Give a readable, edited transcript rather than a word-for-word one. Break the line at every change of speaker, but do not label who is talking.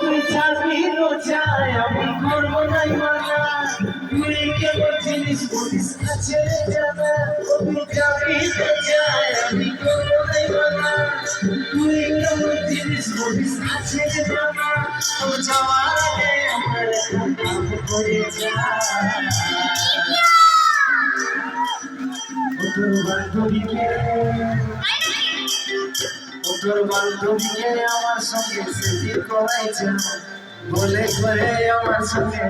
তুই চাবি চাই আমি করবো নাই মানা তুই কেমন জিনিস বলিস কাছে জানা তুই চাবি চাই আমি করবো নাই মানা তুই কেমন জিনিস বলিস কাছে জানা তো যাওয়ারে আমার কাম করে যা তোর বান্ধবীকে আমার সঙ্গে সেটি করাই বলে করে আমার সঙ্গে